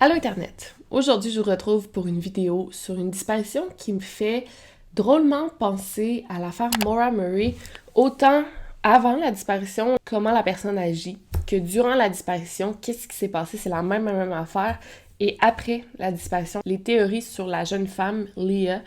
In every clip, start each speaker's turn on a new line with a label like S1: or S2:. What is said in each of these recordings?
S1: Allô Internet! Aujourd'hui, je vous retrouve pour une vidéo sur une disparition qui me fait drôlement penser à l'affaire Maura Murray, autant avant la disparition, comment la personne agit, que durant la disparition, qu'est-ce qui s'est passé, c'est la même affaire, et après la disparition, les théories sur la jeune femme, Leah,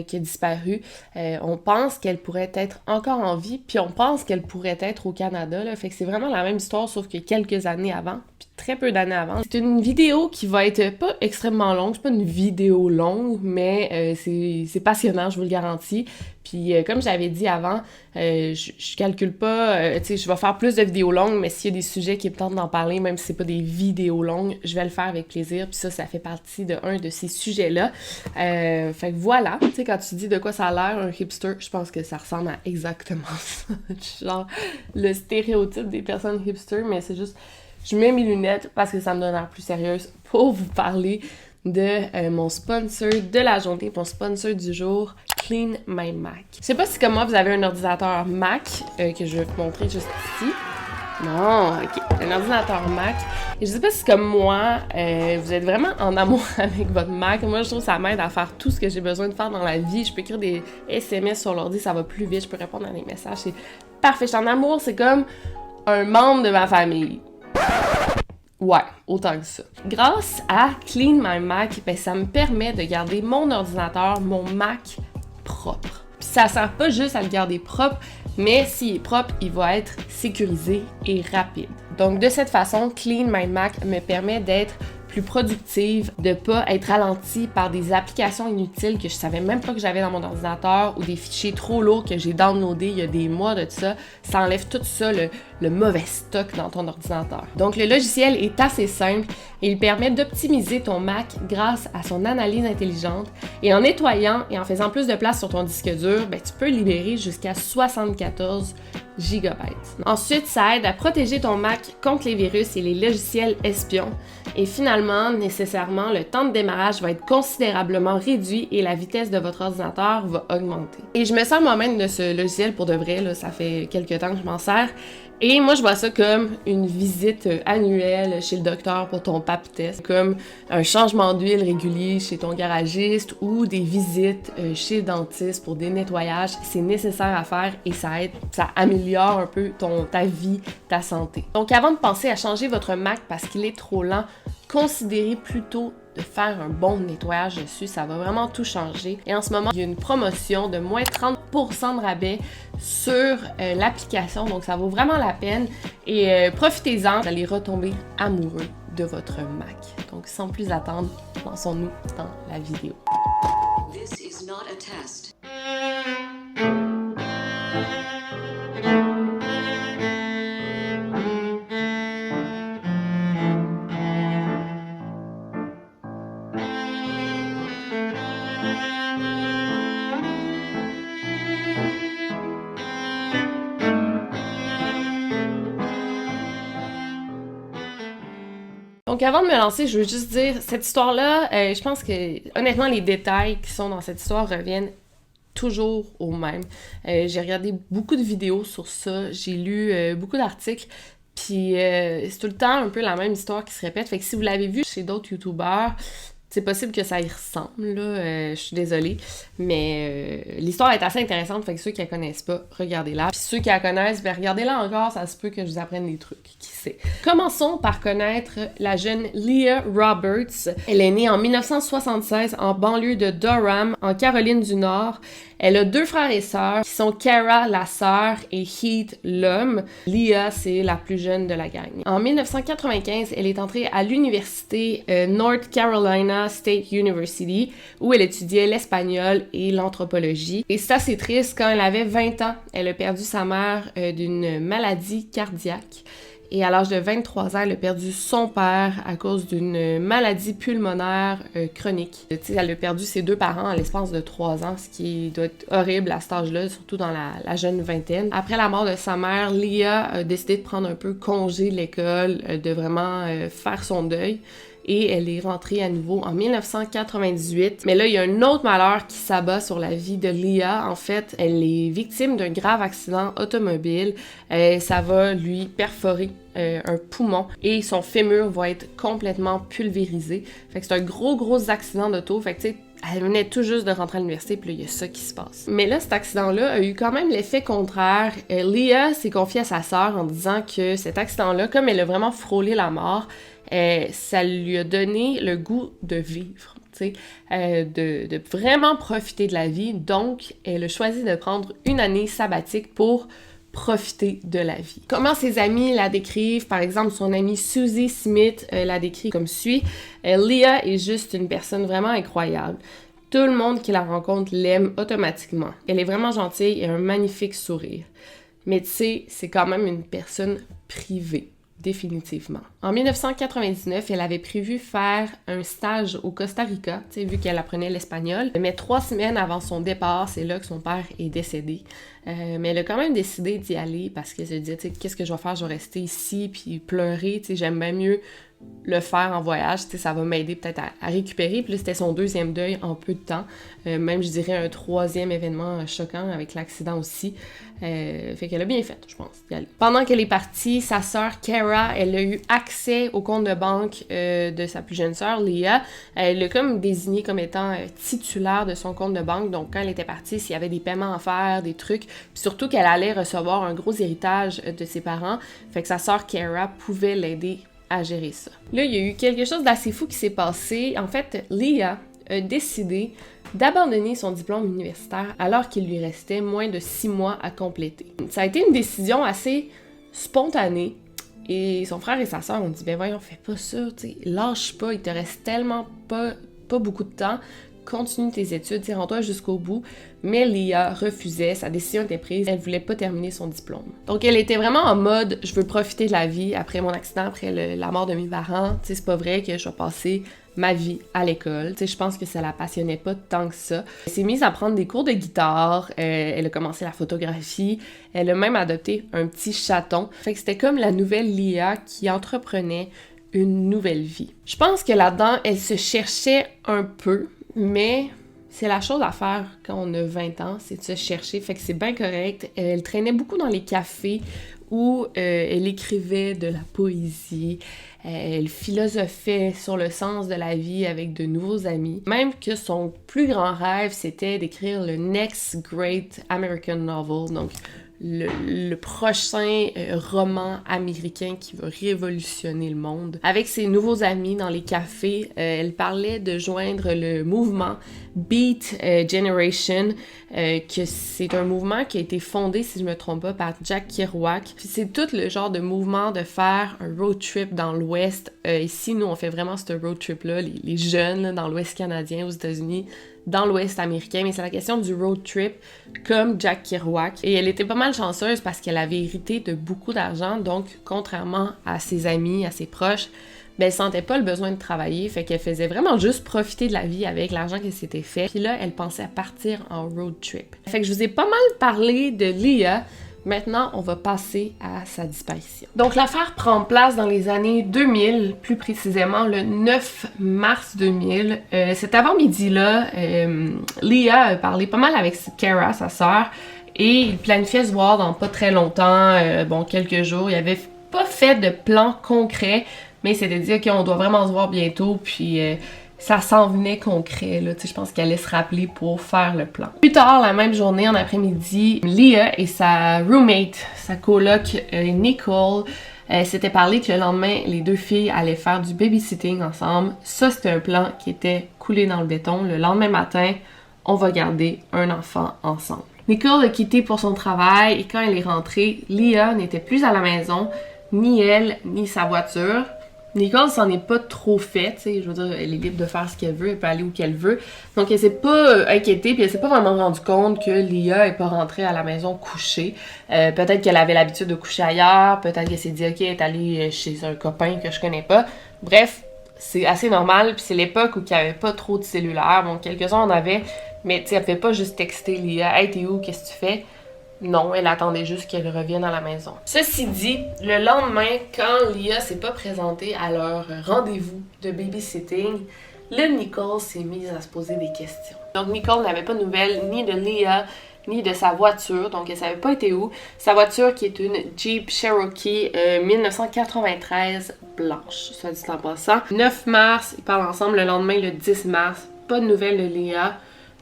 S1: qui a disparu, on pense qu'elle pourrait être encore en vie, puis on pense qu'elle pourrait être au Canada, là, fait que c'est vraiment la même histoire, sauf que quelques années avant, puis très peu d'années avant. C'est une vidéo qui va être pas extrêmement longue, c'est pas une vidéo longue, mais c'est passionnant, je vous le garantis. Puis comme j'avais dit avant, je calcule pas, tu sais, je vais faire plus de vidéos longues, mais s'il y a des sujets qui me tentent d'en parler, même si c'est pas des vidéos longues, je vais le faire avec plaisir. Puis ça fait partie de un de ces sujets-là. Fait que voilà, tu sais, quand tu dis de quoi ça a l'air, un hipster, je pense que ça ressemble à exactement ça. Genre, le stéréotype des personnes hipster, mais c'est juste, je mets mes lunettes parce que ça me donne l'air plus sérieuse pour vous parler de mon sponsor de la journée, mon sponsor du jour, Clean My Mac. Je sais pas si comme moi vous avez un ordinateur Mac que je vais vous montrer juste ici. Non, ok, un ordinateur Mac. Et je sais pas si comme moi, vous êtes vraiment en amour avec votre Mac. Moi, je trouve que ça m'aide à faire tout ce que j'ai besoin de faire dans la vie. Je peux écrire des SMS sur l'ordi, ça va plus vite. Je peux répondre à des messages. C'est parfait. Je suis en amour, c'est comme un membre de ma famille. Ouais, autant que ça. Grâce à Clean My Mac, ben, ça me permet de garder mon ordinateur, mon Mac, propre. Puis ça sert pas juste à le garder propre, mais s'il est propre, il va être sécurisé et rapide. Donc de cette façon, Clean My Mac me permet d'être plus productive, de pas être ralentie par des applications inutiles que je savais même pas que j'avais dans mon ordinateur ou des fichiers trop lourds que j'ai downloadés il y a des mois de ça. Ça enlève tout ça, le mauvais stock dans ton ordinateur. Donc le logiciel est assez simple et il permet d'optimiser ton Mac grâce à son analyse intelligente et en nettoyant et en faisant plus de place sur ton disque dur, ben, tu peux libérer jusqu'à 74 GB. Ensuite, ça aide à protéger ton Mac contre les virus et les logiciels espions. Et finalement, nécessairement, le temps de démarrage va être considérablement réduit et la vitesse de votre ordinateur va augmenter. Et je me sers moi-même de ce logiciel pour de vrai, là, ça fait quelques temps que je m'en sers. Et moi, je vois ça comme une visite annuelle chez le docteur pour ton pap test, comme un changement d'huile régulier chez ton garagiste ou des visites chez le dentiste pour des nettoyages. C'est nécessaire à faire et ça aide, ça améliore un peu ta vie, ta santé. Donc, avant de penser à changer votre Mac parce qu'il est trop lent, considérez plutôt de faire un bon nettoyage dessus, ça va vraiment tout changer. Et en ce moment, il y a une promotion de moins 30% de rabais sur l'application, donc ça vaut vraiment la peine. Et profitez-en, vous allez retomber amoureux de votre Mac. Donc sans plus attendre, lançons-nous dans la vidéo. This is not a test. Donc avant de me lancer, je veux juste dire, cette histoire-là, je pense que honnêtement, les détails qui sont dans cette histoire reviennent toujours au même. J'ai regardé beaucoup de vidéos sur ça, j'ai lu beaucoup d'articles, puis c'est tout le temps un peu la même histoire qui se répète. Fait que si vous l'avez vu chez d'autres youtubeurs, c'est possible que ça y ressemble, là, je suis désolée, mais l'histoire est assez intéressante, fait que ceux qui la connaissent pas, regardez-la. Puis ceux qui la connaissent, ben regardez-la encore, ça se peut que je vous apprenne des trucs, qui sait. Commençons par connaître la jeune Leah Roberts. Elle est née en 1976 en banlieue de Durham, en Caroline du Nord. Elle a deux frères et sœurs qui sont Kara, la sœur, et Heath, l'homme. Leah, c'est la plus jeune de la gang. En 1995, elle est entrée à l'université North Carolina State University, où elle étudiait l'espagnol et l'anthropologie. Et c'est assez triste, quand elle avait 20 ans, elle a perdu sa mère d'une maladie cardiaque. Et à l'âge de 23 ans, elle a perdu son père à cause d'une maladie pulmonaire chronique. Elle a perdu ses deux parents à l'espace de 3 ans, ce qui doit être horrible à cet âge-là, surtout dans la jeune vingtaine. Après la mort de sa mère, Leah a décidé de prendre un peu congé de l'école, de vraiment faire son deuil. et elle est rentrée à nouveau en 1998. Mais là, il y a un autre malheur qui s'abat sur la vie de Leah. En fait, elle est victime d'un grave accident automobile. Ça va lui perforer un poumon et son fémur va être complètement pulvérisé. Fait que c'est un gros accident d'auto. Fait que tu sais, elle venait tout juste de rentrer à l'université, puis là, il y a ça qui se passe. Mais là, cet accident-là a eu quand même l'effet contraire. Leah s'est confiée à sa sœur en disant que cet accident-là, comme elle a vraiment frôlé la mort, ça lui a donné le goût de vivre, tu sais, de vraiment profiter de la vie. Donc, elle a choisi de prendre une année sabbatique pour profiter de la vie. Comment ses amis la décrivent? Par exemple, son amie Susie Smith la décrit comme suit. Leah est juste une personne vraiment incroyable. Tout le monde qui la rencontre l'aime automatiquement. Elle est vraiment gentille et a un magnifique sourire. Mais tu sais, c'est quand même une personne privée. Définitivement. En 1999, elle avait prévu faire un stage au Costa Rica, tu sais, vu qu'elle apprenait l'espagnol. Mais 3 semaines avant son départ, c'est là que son père est décédé. Mais elle a quand même décidé d'y aller parce qu'elle se disait, tu sais, qu'est-ce que je vais faire? Je vais rester ici puis pleurer, tu sais, j'aime bien mieux le faire en voyage, tu sais, ça va m'aider peut-être à récupérer. Puis là, c'était son 2e deuil en peu de temps. Même, je dirais, un 3e événement choquant avec l'accident aussi. Fait qu'elle a bien fait, je pense, d'y aller. Pendant qu'elle est partie, sa sœur Kara, elle a eu accès au compte de banque de sa plus jeune sœur, Leah. Elle l'a comme désigné comme étant titulaire de son compte de banque. Donc, quand elle était partie, s'il y avait des paiements à faire, des trucs, puis surtout qu'elle allait recevoir un gros héritage de ses parents, fait que sa sœur Kara pouvait l'aider à gérer ça. Là, il y a eu quelque chose d'assez fou qui s'est passé. En fait, Leah a décidé d'abandonner son diplôme universitaire alors qu'il lui restait moins de 6 mois à compléter. Ça a été une décision assez spontanée et son frère et sa sœur ont dit « Ben voyons, fais pas ça, tu sais, lâche pas, il te reste tellement pas beaucoup de temps. Continue tes études, rends-toi jusqu'au bout. » Mais Leah refusait, sa décision était prise, elle voulait pas terminer son diplôme. Donc elle était vraiment en mode « Je veux profiter de la vie après mon accident, après la mort de mes parents. Tu sais, c'est pas vrai que je vais passer ma vie à l'école. » Tu sais, je pense que ça la passionnait pas tant que ça. Elle s'est mise à prendre des cours de guitare, elle a commencé la photographie, elle a même adopté un petit chaton. Fait que c'était comme la nouvelle Leah qui entreprenait une nouvelle vie. Je pense que là-dedans, elle se cherchait un peu, mais c'est la chose à faire quand on a 20 ans, c'est de se chercher, fait que c'est bien correct. Elle traînait beaucoup dans les cafés où elle écrivait de la poésie, elle philosophait sur le sens de la vie avec de nouveaux amis. Même que son plus grand rêve, c'était d'écrire le Next Great American Novel, donc le prochain roman américain qui va révolutionner le monde. Avec ses nouveaux amis dans les cafés, elle parlait de joindre le mouvement Beat Generation, que c'est un mouvement qui a été fondé, si je me trompe pas, par Jack Kerouac. Puis c'est tout le genre de mouvement de faire un road trip dans l'Ouest. Ici, nous, on fait vraiment ce road trip-là, les jeunes là, dans l'Ouest canadien, aux États-Unis, dans l'Ouest américain, mais c'est la question du road trip, comme Jack Kerouac. Et elle était pas mal chanceuse parce qu'elle avait hérité de beaucoup d'argent, donc contrairement à ses amis, à ses proches, ben elle sentait pas le besoin de travailler, fait qu'elle faisait vraiment juste profiter de la vie avec l'argent qu'elle s'était fait. Puis là, elle pensait à partir en road trip. Fait que je vous ai pas mal parlé de Leah. Maintenant, on va passer à sa disparition. Donc, l'affaire prend place dans les années 2000, plus précisément le 9 mars 2000. Cet avant-midi-là, Leah a parlé pas mal avec Kara, sa sœur, et ils planifiaient se voir dans pas très longtemps, quelques jours. Ils avaient pas fait de plan concret, mais il s'était dit, OK, on doit vraiment se voir bientôt, puis ça s'en venait concret, là. Tu sais, je pense qu'elle allait se rappeler pour faire le plan. Plus tard, la même journée, en après-midi, Leah et sa roommate, sa coloc Nicole, s'étaient parlé que le lendemain, les deux filles allaient faire du babysitting ensemble. Ça, c'était un plan qui était coulé dans le béton. Le lendemain matin, on va garder un enfant ensemble. Nicole a quitté pour son travail et quand elle est rentrée, Leah n'était plus à la maison, ni elle, ni sa voiture. Nicole s'en est pas trop fait, tu sais, je veux dire, elle est libre de faire ce qu'elle veut, elle peut aller où qu'elle veut. Donc elle s'est pas inquiétée, puis elle s'est pas vraiment rendue compte que Leah est pas rentrée à la maison couchée. Peut-être qu'elle avait l'habitude de coucher ailleurs, peut-être qu'elle s'est dit, OK, elle est allée chez un copain que je connais pas. Bref, c'est assez normal, puis c'est l'époque où il y avait pas trop de cellulaires. Bon, quelques-uns en avaient, mais tu sais, elle pouvait pas juste texter Leah, « Hey, t'es où? Qu'est-ce que tu fais? » Non, elle attendait juste qu'elle revienne à la maison. Ceci dit, le lendemain, quand Leah s'est pas présentée à leur rendez-vous de babysitting, le Nicole s'est mise à se poser des questions. Donc Nicole n'avait pas de nouvelles ni de Leah, ni de sa voiture, donc elle savait pas été où. Sa voiture qui est une Jeep Cherokee 1993 blanche, soit dit en passant. 9 mars, ils parlent ensemble, le lendemain, le 10 mars, pas de nouvelles de Leah.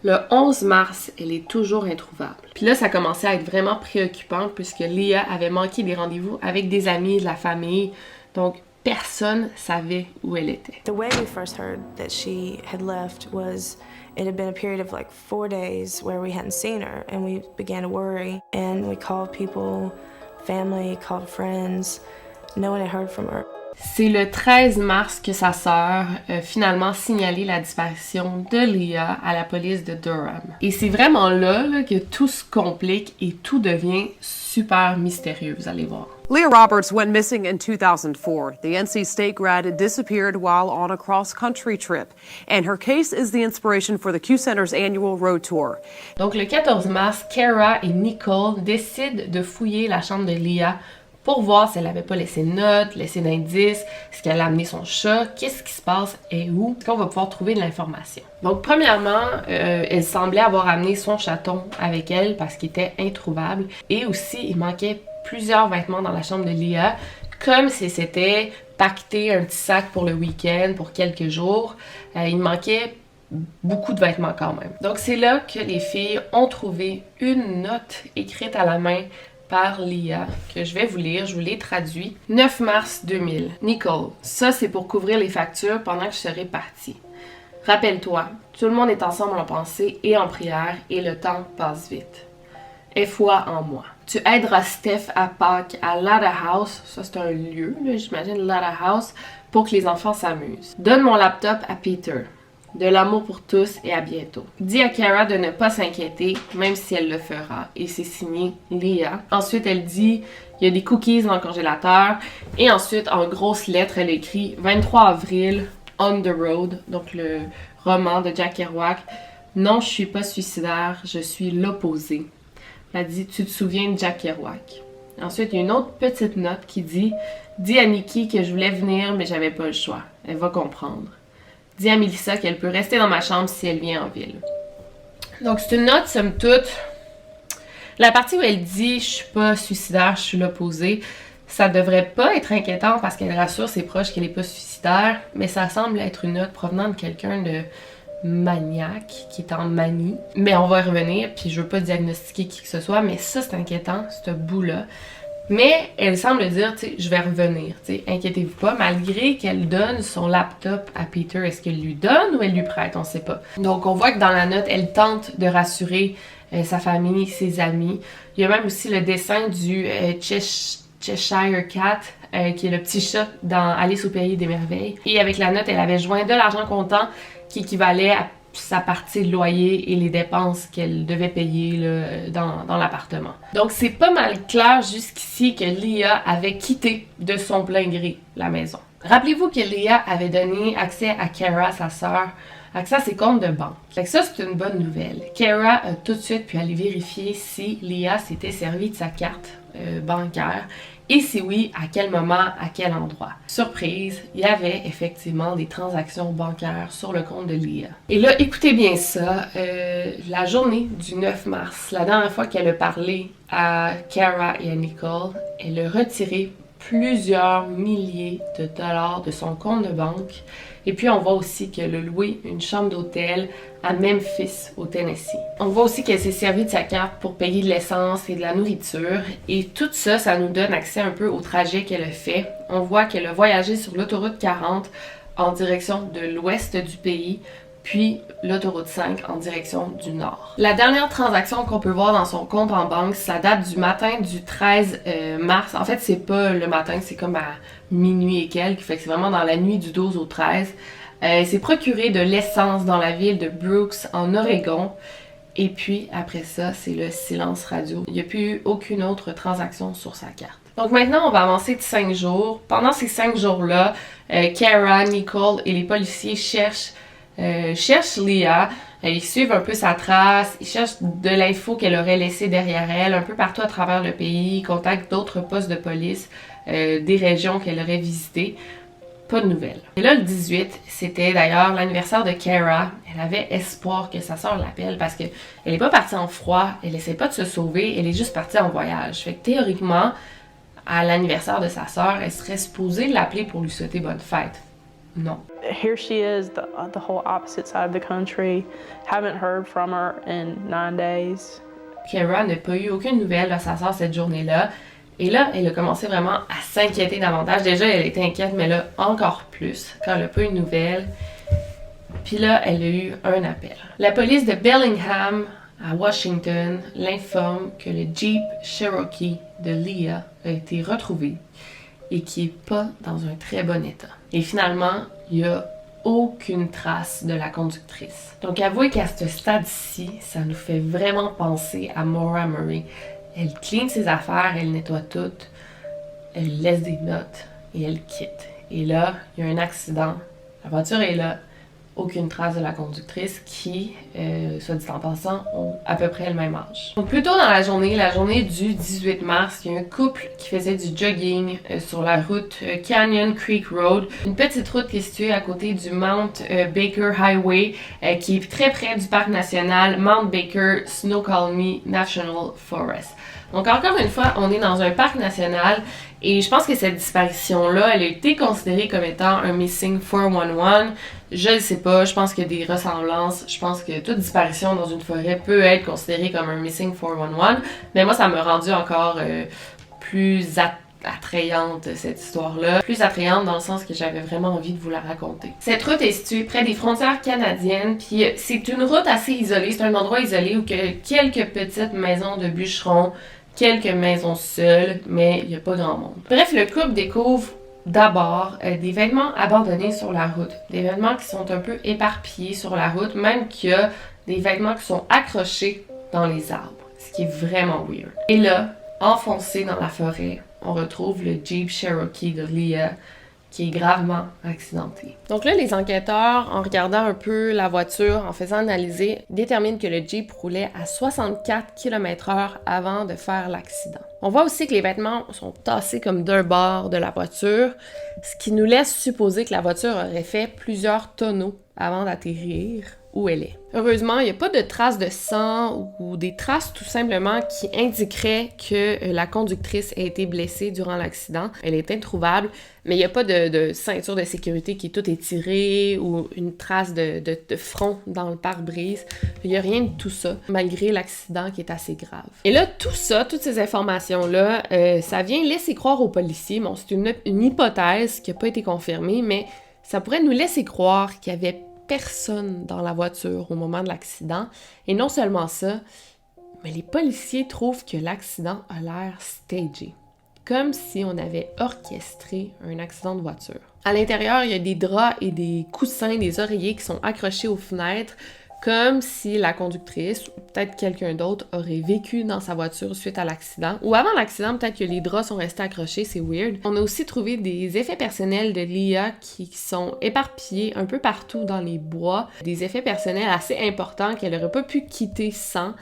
S1: Le 11 mars, elle est toujours introuvable. Puis là, ça commençait à être vraiment préoccupant puisque Leah avait manqué des rendez-vous avec des amis, de la famille. Donc, personne savait où elle était.
S2: The way we first heard that she had left was it had been a period of like 4 days where we hadn't seen her, and we began to worry, and we called people, family, called friends. No one had heard from her.
S1: C'est le 13 mars que sa sœur a finalement signalé la disparition de Leah à la police de Durham. Et c'est vraiment là que tout se complique et tout devient super mystérieux, vous allez voir.
S3: Leah Roberts went missing in 2004. The NC State grad disappeared while on a cross-country trip, and her case is the inspiration for the Q Center's annual road tour.
S1: Donc le 14 mars, Kara et Nicole décident de fouiller la chambre de Leah pour voir si elle n'avait pas laissé de notes, laissé d'indices, est-ce qu'elle a amené son chat, qu'est-ce qui se passe et où, est-ce qu'on va pouvoir trouver de l'information. Donc premièrement, elle semblait avoir amené son chaton avec elle parce qu'il était introuvable et aussi il manquait plusieurs vêtements dans la chambre de Leah, comme si c'était pacté un petit sac pour le week-end, pour quelques jours. Il manquait beaucoup de vêtements quand même. Donc c'est là que les filles ont trouvé une note écrite à la main par Leah, que je vais vous lire, je vous l'ai traduit. 9 mars 2000. Nicole, ça c'est pour couvrir les factures pendant que je serai partie. Rappelle-toi, tout le monde est ensemble en pensée et en prière et le temps passe vite. Aie foi en moi. Tu aideras Steph à Pâques à Latta House, ça c'est un lieu, j'imagine Latta House, pour que les enfants s'amusent. Donne mon laptop à Peter. De l'amour pour tous et à bientôt. Dis à Kara de ne pas s'inquiéter, même si elle le fera. Et c'est signé Leah. Ensuite, elle dit, il y a des cookies dans le congélateur. Et ensuite, en grosses lettres, elle écrit 23 avril, On the Road, donc le roman de Jack Kerouac. Non, je suis pas suicidaire, je suis l'opposé. Elle dit, tu te souviens de Jack Kerouac. Ensuite, il y a une autre petite note qui dit, dis à Nikki que je voulais venir, mais j'avais pas le choix. Elle va comprendre. Dis à Melissa qu'elle peut rester dans ma chambre si elle vient en ville. Donc, c'est une note, somme toute. La partie où elle dit « Je suis pas suicidaire, je suis l'opposé », ça devrait pas être inquiétant parce qu'elle rassure ses proches qu'elle est pas suicidaire, mais ça semble être une note provenant de quelqu'un de maniaque, qui est en manie. Mais on va y revenir, puis je veux pas diagnostiquer qui que ce soit, mais ça, c'est inquiétant, ce bout-là. Mais elle semble dire, tu sais, je vais revenir, tu sais, inquiétez-vous pas, malgré qu'elle donne son laptop à Peter. Est-ce qu'elle lui donne ou elle lui prête? On sait pas. Donc, on voit que dans la note, elle tente de rassurer sa famille, ses amis. Il y a même aussi le dessin du Cheshire Cat, qui est le petit chat dans Alice au Pays des Merveilles. Et avec la note, elle avait joint de l'argent comptant qui équivalait à sa partie de loyer et les dépenses qu'elle devait payer là, dans l'appartement. Donc c'est pas mal clair jusqu'ici que Leah avait quitté de son plein gré la maison. Rappelez-vous que Leah avait donné accès à Kara, sa sœur, accès à ses comptes de banque. Fait que ça, c'est une bonne nouvelle. Kara a tout de suite pu aller vérifier si Leah s'était servie de sa carte bancaire et si oui, à quel moment, à quel endroit. Surprise, il y avait effectivement des transactions bancaires sur le compte de Leah. Et là, écoutez bien ça, la journée du 9 mars, la dernière fois qu'elle a parlé à Kara et à Nicole, elle a retiré plusieurs milliers de dollars de son compte de banque. Et puis, on voit aussi qu'elle a loué une chambre d'hôtel à Memphis, au Tennessee. On voit aussi qu'elle s'est servie de sa carte pour payer de l'essence et de la nourriture. Et tout ça, ça nous donne accès un peu au trajet qu'elle a fait. On voit qu'elle a voyagé sur l'autoroute 40 en direction de l'ouest du pays, puis l'autoroute 5 en direction du nord. La dernière transaction qu'on peut voir dans son compte en banque, ça date du matin du 13 mars. En fait, c'est pas le matin, c'est comme à minuit et quelques, fait que c'est vraiment dans la nuit du 12 au 13. Elle s'est procuré de l'essence dans la ville de Brooks, en Oregon. Et puis, après ça, c'est le silence radio. Il n'y a plus eu aucune autre transaction sur sa carte. Donc maintenant, on va avancer de 5 jours. Pendant ces 5 jours-là, Kara, Nicole et les policiers cherchent cherchent Leah, ils suivent un peu sa trace, ils cherchent de l'info qu'elle aurait laissée derrière elle, un peu partout à travers le pays, ils contactent d'autres postes de police, des régions qu'elle aurait visitées. Pas de nouvelles. Et là, le 18, c'était d'ailleurs l'anniversaire de Kara. Elle avait espoir que sa sœur l'appelle parce qu'elle n'est pas partie en froid, elle essaie pas de se sauver, elle est juste partie en voyage. Fait que théoriquement, à l'anniversaire de sa sœur, elle serait supposée l'appeler pour lui souhaiter bonne fête. Non.
S4: Here she is, the whole opposite side of the country. Haven't heard from her in 9 days.
S1: Kara n'a pas eu aucune nouvelle de sa sœur cette journée-là. Et là, elle a commencé vraiment à s'inquiéter davantage. Déjà, elle était inquiète, mais là, encore plus, quand elle n'a pas eu de nouvelles. Puis là, elle a eu un appel. La police de Bellingham, à Washington, l'informe que le Jeep Cherokee de Leah a été retrouvé et qui n'est pas dans un très bon état. Et finalement, il n'y a aucune trace de la conductrice. Donc, avouez qu'à ce stade-ci, ça nous fait vraiment penser à Maura Murray. Elle clean ses affaires, elle nettoie tout, elle laisse des notes et elle quitte. Et là, il y a un accident. La voiture est là. Aucune trace de la conductrice qui, soit dit en passant, ont à peu près le même âge. Donc plus tôt dans la journée du 18 mars, il y a un couple qui faisait du jogging sur la route Canyon Creek Road, une petite route qui est située à côté du Mount Baker Highway, qui est très près du parc national Mount Baker Snoqualmie National Forest. Donc encore une fois, on est dans un parc national et je pense que cette disparition-là, elle a été considérée comme étant un missing 411. Je ne sais pas, je pense qu'il y a des ressemblances. Je pense que toute disparition dans une forêt peut être considérée comme un missing 411. Mais moi, ça m'a rendu encore plus attrayante, cette histoire-là. Plus attrayante dans le sens que j'avais vraiment envie de vous la raconter. Cette route est située près des frontières canadiennes, puis c'est une route assez isolée. C'est un endroit isolé où il y a quelques petites maisons de bûcherons, quelques maisons seules, mais il n'y a pas grand monde. Bref, le couple découvre d'abord des vêtements abandonnés sur la route. Des vêtements qui sont un peu éparpillés sur la route, même qu'il y a des vêtements qui sont accrochés dans les arbres, ce qui est vraiment weird. Et là, enfoncé dans la forêt, on retrouve le Jeep Cherokee de Leah qui est gravement accidenté. Donc là, les enquêteurs, en regardant un peu la voiture, en faisant analyser, déterminent que le Jeep roulait à 64 km/h avant de faire l'accident. On voit aussi que les vêtements sont tassés comme d'un bord de la voiture, ce qui nous laisse supposer que la voiture aurait fait plusieurs tonneaux avant d'atterrir où elle est. Heureusement, il n'y a pas de traces de sang ou des traces tout simplement qui indiqueraient que la conductrice a été blessée durant l'accident. Elle est introuvable, mais il n'y a pas de ceinture de sécurité qui est toute étirée ou une trace de front dans le pare-brise. Il n'y a rien de tout ça, malgré l'accident qui est assez grave. Et là, tout ça, toutes ces informations-là, ça vient laisser croire aux policiers, bon, c'est une hypothèse qui n'a pas été confirmée, mais ça pourrait nous laisser croire qu'il y avait personne dans la voiture au moment de l'accident. Et non seulement ça, mais les policiers trouvent que l'accident a l'air stagé. Comme si on avait orchestré un accident de voiture. À l'intérieur, il y a des draps et des coussins, des oreillers qui sont accrochés aux fenêtres, comme si la conductrice ou peut-être quelqu'un d'autre aurait vécu dans sa voiture suite à l'accident. Ou avant l'accident, peut-être que les draps sont restés accrochés, c'est weird. On a aussi trouvé des effets personnels de Leah qui sont éparpillés un peu partout dans les bois. Des effets personnels assez importants qu'elle n'aurait pas pu quitter sans.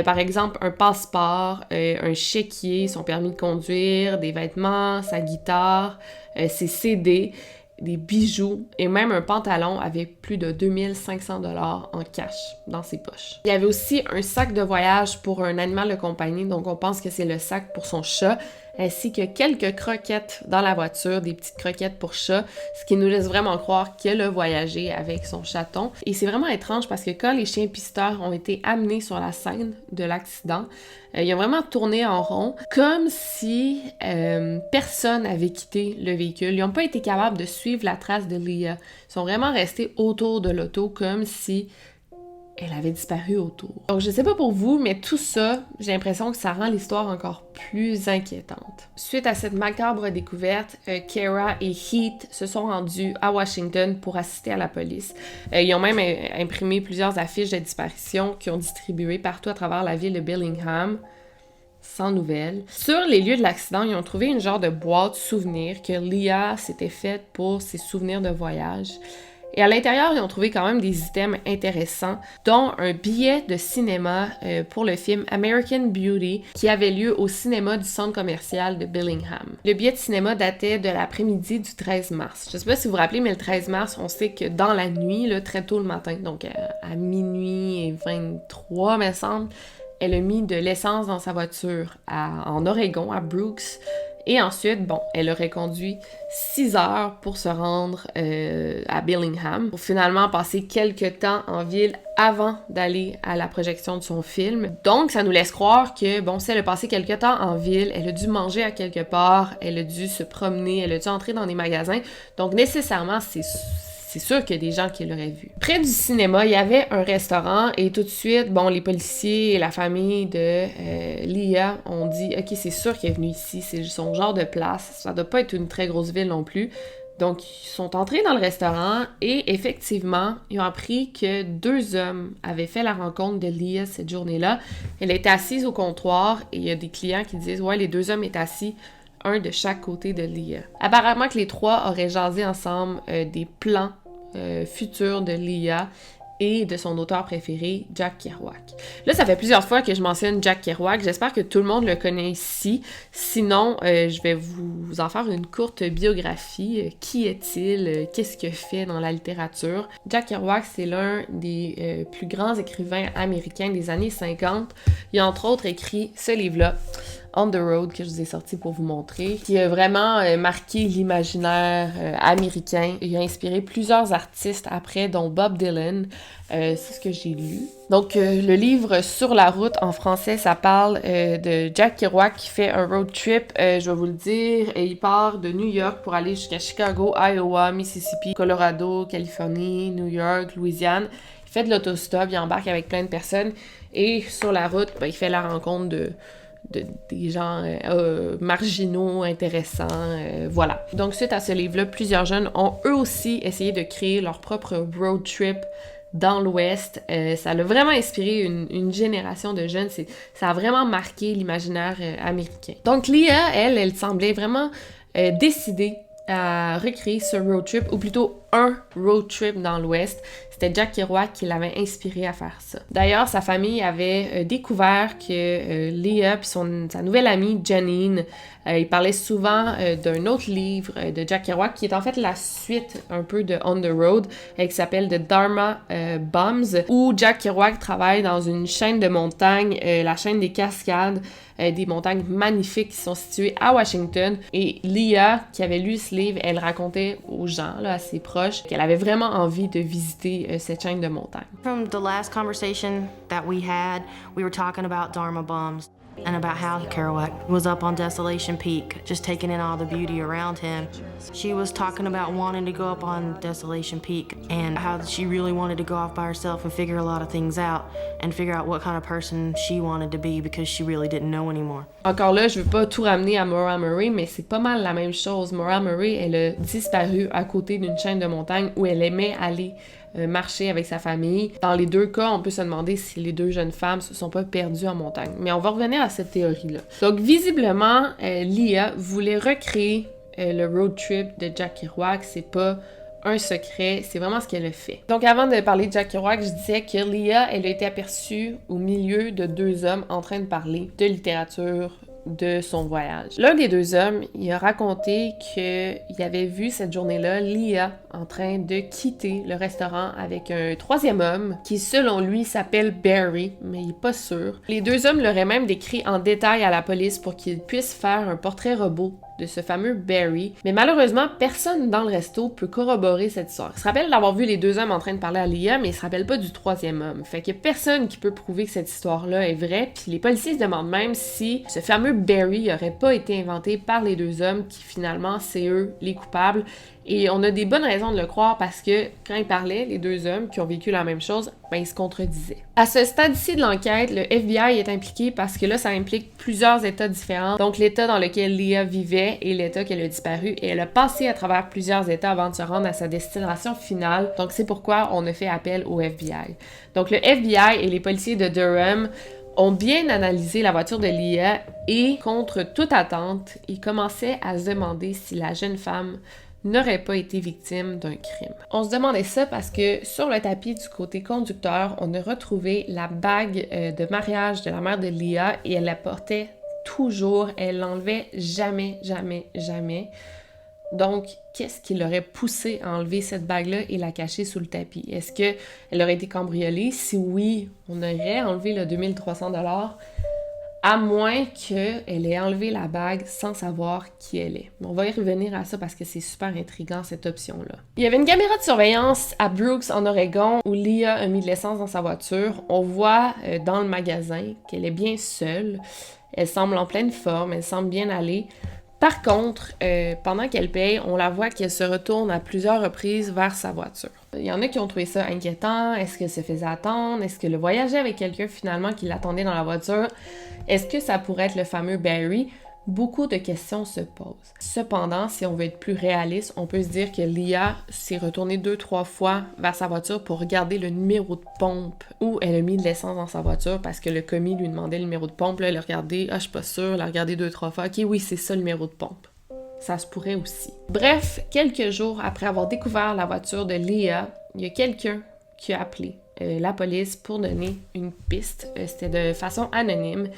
S1: Par exemple, un passeport, un chéquier, son permis de conduire, des vêtements, sa guitare, ses CD, des bijoux et même un pantalon avec plus de 2500 $ en cash dans ses poches. Il y avait aussi un sac de voyage pour un animal de compagnie, donc on pense que c'est le sac pour son chat, ainsi que quelques croquettes dans la voiture, des petites croquettes pour chat, ce qui nous laisse vraiment croire qu'elle a voyagé avec son chaton. Et c'est vraiment étrange parce que quand les chiens pisteurs ont été amenés sur la scène de l'accident, ils ont vraiment tourné en rond, comme si personne n'avait quitté le véhicule. Ils n'ont pas été capables de suivre la trace de Leah. Ils sont vraiment restés autour de l'auto, comme si elle avait disparu autour. Donc je sais pas pour vous, mais tout ça, j'ai l'impression que ça rend l'histoire encore plus inquiétante. Suite à cette macabre découverte, Kara et Heath se sont rendus à Washington pour assister à la police. Ils ont même imprimé plusieurs affiches de disparition qu'ils ont distribuées partout à travers la ville de Bellingham. Sans nouvelles. Sur les lieux de l'accident, ils ont trouvé une genre de boîte souvenir que Leah s'était faite pour ses souvenirs de voyage. Et à l'intérieur, ils ont trouvé quand même des items intéressants, dont un billet de cinéma pour le film American Beauty qui avait lieu au cinéma du centre commercial de Bellingham. Le billet de cinéma datait de l'après-midi du 13 mars. Je sais pas si vous vous rappelez, mais le 13 mars, on sait que dans la nuit, là, très tôt le matin, donc à minuit et 23, me semble, elle a mis de l'essence dans sa voiture en Oregon, à Brooks. Et ensuite, bon, elle aurait conduit 6 heures pour se rendre à Bellingham, pour finalement passer quelques temps en ville avant d'aller à la projection de son film. Donc, ça nous laisse croire que, bon, si elle a passé quelques temps en ville, elle a dû manger à quelque part, elle a dû se promener, elle a dû entrer dans des magasins. Donc, nécessairement, c'est sûr qu'il y a des gens qui l'auraient vu. Près du cinéma, il y avait un restaurant et tout de suite, bon, les policiers et la famille de Leah ont dit « Ok, c'est sûr qu'elle est venue ici, c'est son genre de place, ça doit pas être une très grosse ville non plus. » Donc, ils sont entrés dans le restaurant et effectivement, ils ont appris que 2 hommes avaient fait la rencontre de Leah cette journée-là. Elle était assise au comptoir et il y a des clients qui disent « Ouais, les 2 hommes étaient assis, un de chaque côté de Leah. » Apparemment que les 3 auraient jasé ensemble des plans futur de Leah et de son auteur préféré, Jack Kerouac. Là, ça fait plusieurs fois que je mentionne Jack Kerouac. J'espère que tout le monde le connaît ici. Sinon, je vais vous en faire une courte biographie. Qui est-il? Qu'est-ce qu'il fait dans la littérature? Jack Kerouac, c'est l'un des plus grands écrivains américains des années 50. Il a entre autres écrit ce livre-là, On the Road, que je vous ai sorti pour vous montrer, qui a vraiment marqué l'imaginaire américain. Il a inspiré plusieurs artistes après, dont Bob Dylan. C'est ce que j'ai lu. Donc, le livre Sur la route, en français, ça parle de Jack Kerouac qui fait un road trip, je vais vous le dire, et il part de New York pour aller jusqu'à Chicago, Iowa, Mississippi, Colorado, Californie, New York, Louisiane. Il fait de l'autostop, il embarque avec plein de personnes, et sur la route, ben, il fait la rencontre des gens marginaux, intéressants, voilà. Donc, suite à ce livre-là, plusieurs jeunes ont eux aussi essayé de créer leur propre road trip dans l'Ouest. Ça a vraiment inspiré une génération de jeunes. Ça a vraiment marqué l'imaginaire américain. Donc, Leah, elle semblait vraiment décidée à recréer ce road trip, ou plutôt un road trip dans l'Ouest. C'était Jack Kerouac qui l'avait inspiré à faire ça. D'ailleurs, sa famille avait découvert que Leah et sa nouvelle amie Janine, ils parlaient souvent d'un autre livre de Jack Kerouac qui est en fait la suite un peu de On the Road, qui s'appelle The Dharma Bums, où Jack Kerouac travaille dans une chaîne de montagnes, la chaîne des Cascades, des montagnes magnifiques qui sont situées à Washington. Et Leah, qui avait lu ce livre, elle racontait aux gens, là, à ses proches, qu'elle avait vraiment envie de visiter cette chaîne de montagnes.
S2: From the last conversation that we had, we were talking about Dharma Bums and about how Kerouac was up on Desolation Peak, just taking in all the beauty around him. She was talking about wanting to go up on Desolation Peak and how she really wanted to go off by herself and figure a lot of things out and figure out what kind of person she wanted to be because she really didn't know anymore.
S1: Encore là, je veux pas tout ramener à Maura Murray, mais c'est pas mal la même chose. Maura Murray, elle a disparu à côté d'une chaîne de montagnes où elle aimait aller marcher avec sa famille. Dans les 2 cas, on peut se demander si les 2 jeunes femmes se sont pas perdues en montagne. Mais on va revenir à cette théorie-là. Donc, visiblement, Leah voulait recréer le road trip de Jack Kerouac. C'est pas un secret, c'est vraiment ce qu'elle a fait. Donc, avant de parler de Jack Kerouac, je disais que Leah, elle a été aperçue au milieu de 2 hommes en train de parler de littérature, de son voyage. L'un des 2 hommes, il a raconté qu'il avait vu cette journée-là Leah en train de quitter le restaurant avec un 3e homme qui, selon lui, s'appelle Barry, mais il est pas sûr. Les 2 hommes l'auraient même décrit en détail à la police pour qu'ils puissent faire un portrait robot de ce fameux Barry, mais malheureusement, personne dans le resto peut corroborer cette histoire. Il se rappelle d'avoir vu les 2 hommes en train de parler à Leah, mais il se rappelle pas du 3e homme. Fait qu'il y a personne qui peut prouver que cette histoire-là est vraie, puis les policiers se demandent même si ce fameux Barry aurait pas été inventé par les 2 hommes, qui finalement, c'est eux les coupables. Et on a des bonnes raisons de le croire parce que quand ils parlaient, les 2 hommes qui ont vécu la même chose, ben ils se contredisaient. À ce stade-ci de l'enquête, le FBI est impliqué parce que là, ça implique plusieurs états différents. Donc l'état dans lequel Leah vivait et l'état qu'elle a disparu. Et elle a passé à travers plusieurs états avant de se rendre à sa destination finale. Donc c'est pourquoi on a fait appel au FBI. Donc le FBI et les policiers de Durham ont bien analysé la voiture de Leah et, contre toute attente, ils commençaient à se demander si la jeune femme n'aurait pas été victime d'un crime. On se demandait ça parce que sur le tapis du côté conducteur, on a retrouvé la bague de mariage de la mère de Leah et elle la portait toujours, elle l'enlevait jamais, jamais, jamais. Donc, qu'est-ce qui l'aurait poussé à enlever cette bague-là et la cacher sous le tapis? Est-ce qu'elle aurait été cambriolée? Si oui, on aurait enlevé le 2300 $, à moins qu'elle ait enlevé la bague sans savoir qui elle est. On va y revenir à ça parce que c'est super intriguant, cette option-là. Il y avait une caméra de surveillance à Brooks, en Oregon, où Leah a mis de l'essence dans sa voiture. On voit dans le magasin qu'elle est bien seule. Elle semble en pleine forme, elle semble bien aller. Par contre, pendant qu'elle paye, on la voit qu'elle se retourne à plusieurs reprises vers sa voiture. Il y en a qui ont trouvé ça inquiétant. Est-ce qu'elle se faisait attendre? Est-ce qu'elle voyageait avec quelqu'un finalement qui l'attendait dans la voiture? Est-ce que ça pourrait être le fameux Barry? Beaucoup de questions se posent. Cependant, si on veut être plus réaliste, on peut se dire que Leah s'est retournée 2-3 fois vers sa voiture pour regarder le numéro de pompe où elle a mis de l'essence dans sa voiture parce que le commis lui demandait le numéro de pompe. Là, elle a regardé, je suis pas sûre, elle a regardé 2-3 fois. Ok, oui, c'est ça le numéro de pompe. Ça se pourrait aussi. Bref, quelques jours après avoir découvert la voiture de Leah, il y a quelqu'un qui a appelé la police pour donner une piste. C'était de façon anonyme.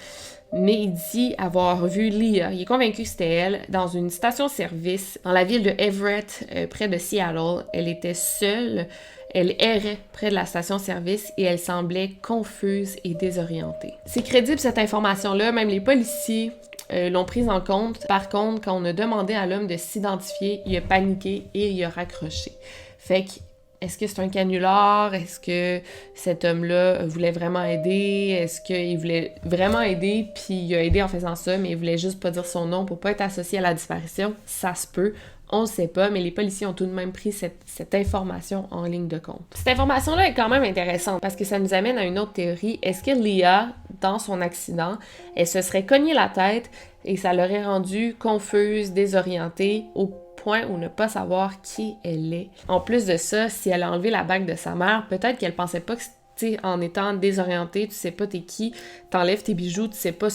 S1: Mais il dit avoir vu Leah, il est convaincu que c'était elle, dans une station-service dans la ville de Everett, près de Seattle. Elle était seule, elle errait près de la station-service et elle semblait confuse et désorientée. C'est crédible cette information-là, même les policiers l'ont prise en compte. Par contre, quand on a demandé à l'homme de s'identifier, il a paniqué et il a raccroché. Fait que est-ce que c'est un canular? Est-ce que cet homme-là voulait vraiment aider? Est-ce qu'il voulait vraiment aider, puis il a aidé en faisant ça, mais il voulait juste pas dire son nom pour pas être associé à la disparition? Ça se peut. On ne sait pas, mais les policiers ont tout de même pris cette information en ligne de compte. Cette information-là est quand même intéressante parce que ça nous amène à une autre théorie. Est-ce que Leah, dans son accident, elle se serait cognée la tête et ça l'aurait rendue confuse, désorientée, au point où ne pas savoir qui elle est? En plus de ça, si elle a enlevé la bague de sa mère, peut-être qu'elle pensait pas que, tu sais, en étant désorientée, tu sais pas t'es qui, t'enlèves tes bijoux, tu sais pas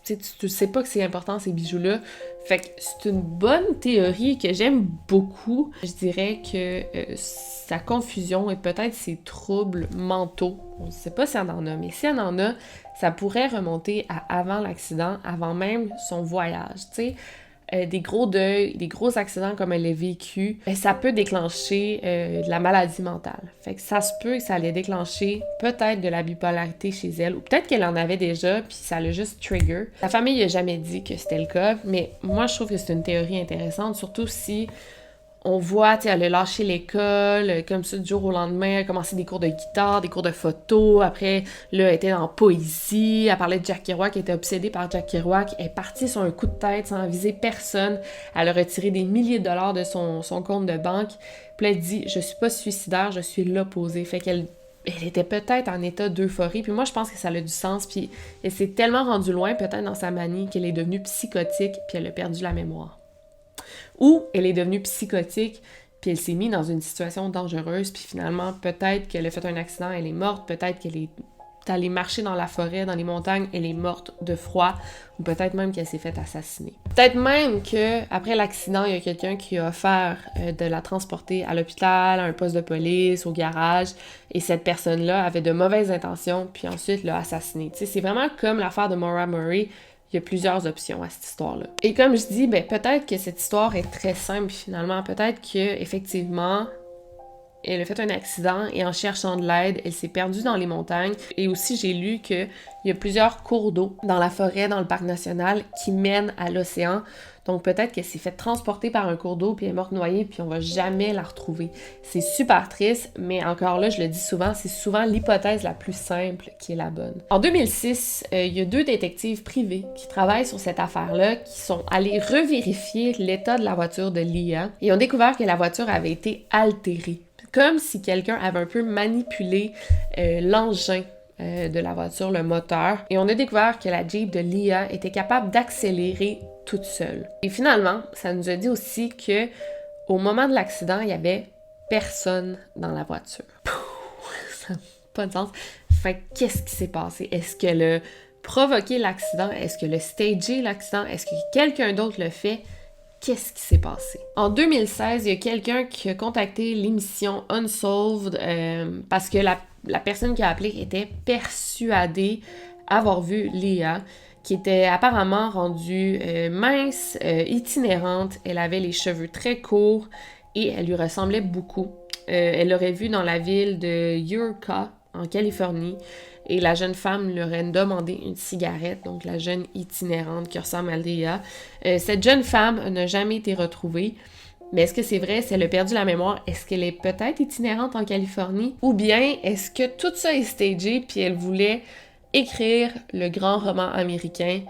S1: tu sais pas que c'est important ces bijoux-là. Fait que c'est une bonne théorie que j'aime beaucoup. Je dirais que sa confusion et peut-être ses troubles mentaux, on ne sait pas si elle en a, mais si elle en a, ça pourrait remonter à avant l'accident, avant même son voyage, tu sais. Des gros deuils, des gros accidents comme elle l'a vécu, ça peut déclencher de la maladie mentale. Fait que ça se peut que ça allait déclencher peut-être de la bipolarité chez elle, ou peut-être qu'elle en avait déjà, puis ça l'a juste trigger. La famille n'a jamais dit que c'était le cas, mais moi je trouve que c'est une théorie intéressante, surtout si on voit, tu sais, elle a lâché l'école, comme ça, du jour au lendemain, elle a commencé des cours de guitare, des cours de photo, après, là, elle était en poésie, elle parlait de Jack Kerouac, elle était obsédée par Jack Kerouac, elle est partie sur un coup de tête sans viser personne, elle a retiré des milliers de dollars de son compte de banque, puis elle dit « Je suis pas suicidaire, je suis l'opposé », fait qu'elle était peut-être en état d'euphorie, puis moi, je pense que ça a du sens, puis elle s'est tellement rendue loin, peut-être dans sa manie, qu'elle est devenue psychotique, puis elle a perdu la mémoire. Ou elle est devenue psychotique, puis elle s'est mise dans une situation dangereuse, puis finalement, peut-être qu'elle a fait un accident, elle est morte, peut-être qu'elle est allée marcher dans la forêt, dans les montagnes, elle est morte de froid, ou peut-être même qu'elle s'est fait assassiner. Peut-être même qu'après l'accident, il y a quelqu'un qui a offert de la transporter à l'hôpital, à un poste de police, au garage, et cette personne-là avait de mauvaises intentions, puis ensuite l'a assassinée. Tu sais, c'est vraiment comme l'affaire de Maura Murray. Il y a plusieurs options à cette histoire-là. Et comme je dis, peut-être que cette histoire est très simple finalement. Peut-être qu'effectivement, elle a fait un accident et en cherchant de l'aide, elle s'est perdue dans les montagnes. Et aussi, j'ai lu qu'il y a plusieurs cours d'eau dans la forêt, dans le parc national, qui mènent à l'océan. Donc peut-être qu'elle s'est fait transporter par un cours d'eau, puis elle est morte noyée, puis on va jamais la retrouver. C'est super triste, mais encore là, je le dis souvent, c'est souvent l'hypothèse la plus simple qui est la bonne. En 2006, il y a 2 détectives privés qui travaillent sur cette affaire-là, qui sont allés revérifier l'état de la voiture de Leah, et ont découvert que la voiture avait été altérée. Comme si quelqu'un avait un peu manipulé l'engin de la voiture, le moteur. Et on a découvert que la Jeep de Leah était capable d'accélérer toute seule. Et finalement, ça nous a dit aussi que au moment de l'accident, il y avait personne dans la voiture. Ça n'a pas de sens. Fait qu'est-ce qui s'est passé? Est-ce qu'elle a provoqué l'accident? Est-ce qu'elle a stagé l'accident? Est-ce que quelqu'un d'autre le fait? qu'est-ce qui s'est passé. En 2016, il y a quelqu'un qui a contacté l'émission Unsolved parce que la personne qui a appelé était persuadée avoir vu Leah, qui était apparemment rendue mince, itinérante. Elle avait les cheveux très courts et elle lui ressemblait beaucoup. Elle l'aurait vue dans la ville de Eureka, en Californie, et la jeune femme lui aurait demandé une cigarette, donc la jeune itinérante qui ressemble à Leah. Cette jeune femme n'a jamais été retrouvée. Mais est-ce que c'est vrai, si elle a perdu la mémoire, est-ce qu'elle est peut-être itinérante en Californie? Ou bien est-ce que tout ça est stagé puis elle voulait écrire le grand roman américain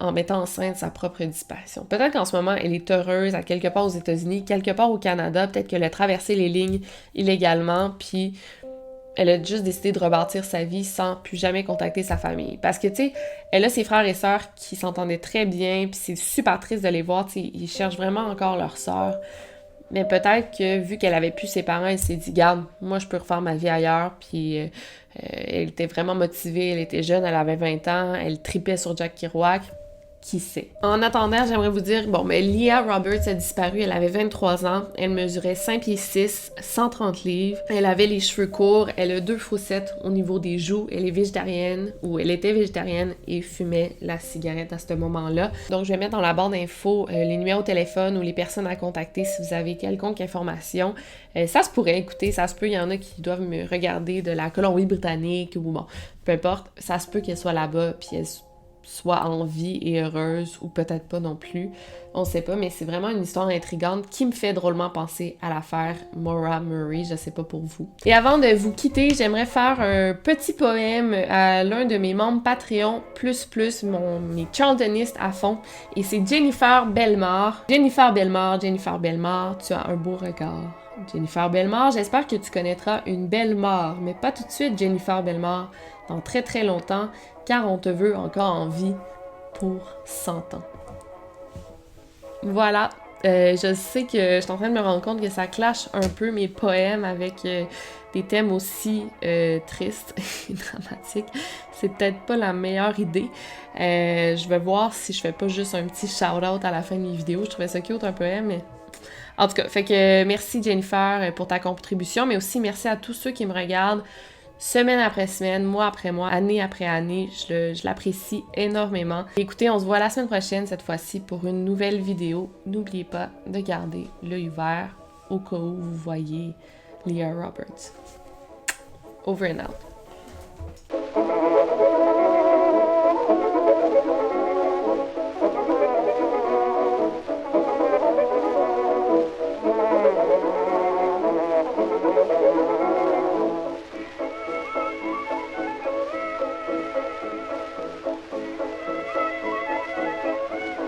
S1: en mettant en scène sa propre disparition? Peut-être qu'en ce moment, elle est heureuse à quelque part aux États-Unis, quelque part au Canada, peut-être qu'elle a traversé les lignes illégalement, puis elle a juste décidé de rebâtir sa vie sans plus jamais contacter sa famille. Parce que, tu sais, elle a ses frères et sœurs qui s'entendaient très bien, puis c'est super triste de les voir, tu sais, ils cherchent vraiment encore leur sœur. Mais peut-être que, vu qu'elle avait plus ses parents, elle s'est dit, garde, moi, je peux refaire ma vie ailleurs, puis elle était vraiment motivée, elle était jeune, elle avait 20 ans, elle tripait sur Jack Kerouac. Qui sait? En attendant, j'aimerais vous dire, Leah Roberts a disparu, elle avait 23 ans, elle mesurait 5 pieds 6, 130 livres, elle avait les cheveux courts, elle a 2 fossettes au niveau des joues, elle est végétarienne, ou elle était végétarienne et fumait la cigarette à ce moment-là. Donc je vais mettre dans la barre d'infos les numéros de téléphone ou les personnes à contacter si vous avez quelconque information. Ça se pourrait, écoutez, ça se peut, il y en a qui doivent me regarder de la Colombie-Britannique ou bon, peu importe, ça se peut qu'elle soit là-bas, puis elle soit en vie et heureuse, ou peut-être pas non plus, on sait pas, mais c'est vraiment une histoire intrigante qui me fait drôlement penser à l'affaire Maura Murray, je sais pas pour vous. Et avant de vous quitter, j'aimerais faire un petit poème à l'un de mes membres Patreon++, mes Charltonistes à fond, et c'est Jennifer Bellemare. Jennifer Bellemare, tu as un beau regard. Jennifer Bellemare, j'espère que tu connaîtras une belle mort, mais pas tout de suite Jennifer Bellemare, dans très très longtemps, car on te veut encore en vie pour 100 ans. Voilà, je sais que je suis en train de me rendre compte que ça clash un peu mes poèmes avec des thèmes aussi tristes et dramatiques. C'est peut-être pas la meilleure idée. Je vais voir si je fais pas juste un petit shout-out à la fin de mes vidéos. Je trouvais ça cute un poème, mais... En tout cas, fait que merci Jennifer pour ta contribution, mais aussi merci à tous ceux qui me regardent semaine après semaine, mois après mois, année après année. Je l'apprécie énormément. Et écoutez, on se voit la semaine prochaine, cette fois-ci, pour une nouvelle vidéo. N'oubliez pas de garder l'œil ouvert au cas où vous voyez Leah Roberts. Over and out.